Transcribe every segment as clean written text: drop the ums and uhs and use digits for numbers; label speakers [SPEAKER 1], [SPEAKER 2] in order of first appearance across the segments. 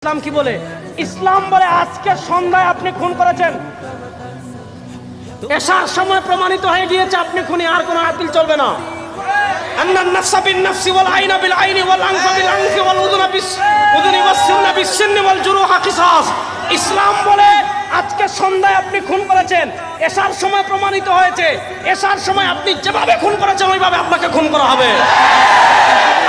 [SPEAKER 1] ইসলাম কি বলে? ইসলাম বলে আজকে সন্ধ্যায় আপনি খুন করেছেন, এশার সময় প্রমাণিত হয়ে গিয়েছে আপনি খুনি, আর কোনো আপিল চলবে না। আন্নান নাফসা বিন নাফসি ওয়াল আইনা বিল আইনি ওয়াল আনফা বিল আনফি ওয়াল উযুনা বিস উযুনি ওয়াস সিন্না বিস সিন্নি ওয়াল জুরুহা কিসাস। ইসলাম বলে আজকে সন্ধ্যায় আপনি খুন করেছেন, এশার সময় প্রমাণিত হয়েছে, এশার সময় আপনি যেভাবে খুন করেছেন ওইভাবে আপনাকে খুন করা হবে।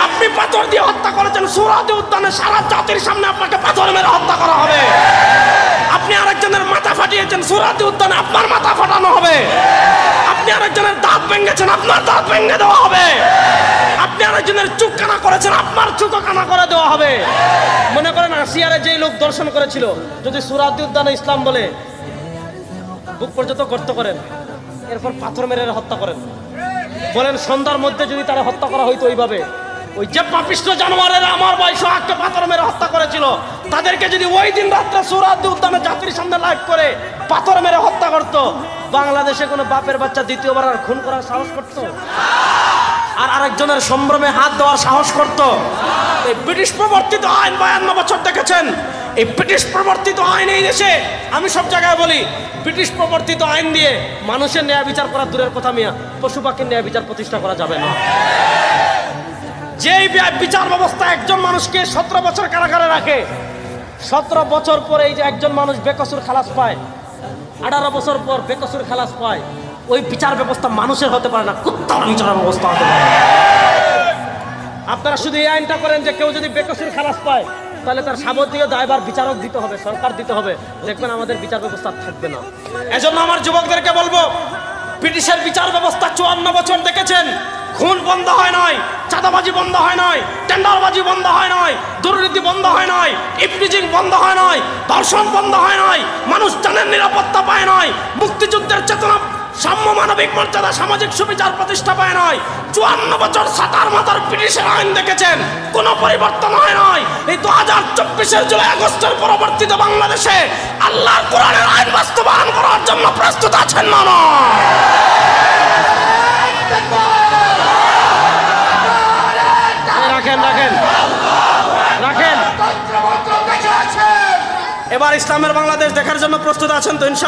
[SPEAKER 1] আপনি পাথর দিয়ে হত্যা করেছেন, সুরাতে উদ্যানে সারা জাতির সামনে আপনাকে পাথর মেরে হত্যা করা হবে। আপনি আরেকজনের মাথা ফাটিয়েছেন, সুরাতে উদ্যানে আপনার মাথা ফাটানো হবে। আপনি আরেকজনের দাঁত ভেঙেছেন, আপনার দাঁত ভেঙে দেওয়া হবে। আপনি আরেকজনের চুখ কানা করেছেন, আপনার চুখও কানা করে দেওয়া হবে। মনে করেন আসিয়ারে যেই লোক দর্শন করেছিল, যদি সুরাতে উদ্যানে ইসলাম বলে বুক পর্যন্ত গর্ত করেন, এরপর পাথর মেরে হত্যা করেন, বলেন সন্ধ্যার মধ্যে যদি তারা হত্যা করা হইতো ওইভাবে, ওই যে পাপিষ্ঠ জানোয়ারেরা আমার ভাই সোহাগকে পাথর মেরে হত্যা করেছিল, তাদেরকে যদি ওই দিন রাত্রে সুরাতে উদ্যানে জাতির সামনে লাইভ করে পাথর মেরে হত্যা করতো, বাংলাদেশে কোনো বাপের বাচ্চা দ্বিতীয়বার আর খুন করার সাহস করতো? আর আরেকজনের সম্ভ্রমে হাত দেওয়ার সাহস করতো? এই ব্রিটিশ প্রবর্তিত আইন 52 বছর দেখেছেন। এই ব্রিটিশ প্রবর্তিত আইন এই দেশে, আমি সব জায়গায় বলি, ব্রিটিশ প্রবর্তিত আইন দিয়ে মানুষের ন্যায় বিচার করা দূরের কথা মিয়া, পশু পাখির ন্যায় বিচার প্রতিষ্ঠা করা যাবে না। যেই বিচার ব্যবস্থা একজন মানুষকে 17 বছর কারাগারে রাখে, 17 বছর পরে এই যে একজন মানুষ বেকসুর খালাস পায়, 18 বছর পর বেকসুর খালাস পায়, ওই বিচার ব্যবস্থা মানুষের হতে পারে না, কুত্তার বিচার ব্যবস্থা হতে পারে। আপনারা শুধু এই আইনটা করেন যে কেউ যদি বেকসুর খালাস পায় তাহলে তার সাবতীয় দায়ভার বিচারক দিতে হবে, সরকার দিতে হবে, দেখবেন আমাদের বিচার ব্যবস্থা থাকবে না। এজন্য আমার যুবকদেরকে বলবো, ব্রিটিশের বিচার ব্যবস্থা 54 বছর দেখেছেন, খুন বন্ধ হয় নাই, চাঁদাবাজি বন্ধ হয় নাই, টেন্ডারবাজি বন্ধ হয় নাই, দুর্নীতি বন্ধ হয় নাই, ইফটিজিং বন্ধ হয় নাই, ধর্ষণ বন্ধ হয় নাই, মানুষ জানের নিরাপত্তা পায় নাই, মুক্তিযুদ্ধের চেতনা, সাম্য, মানবিক মর্যাদা, সামাজিক সুবিচার প্রতিষ্ঠা পায় নাই। 54 বছর সাতার মাথার ব্রিটিশের আইন দেখেছেন, কোনো পরিবর্তন হয় নাই। এই 2024-এর জুলাই আগস্টের পরবর্তীত বাংলাদেশে আল্লাহর কোরআনের আইন বাস্তবায়ন করার জন্য প্রস্তুত আছেন না? রাখেন রাখেন রাখেন। এবার ইসলামের বাংলাদেশ দেখার জন্য প্রস্তুত আছেন তো?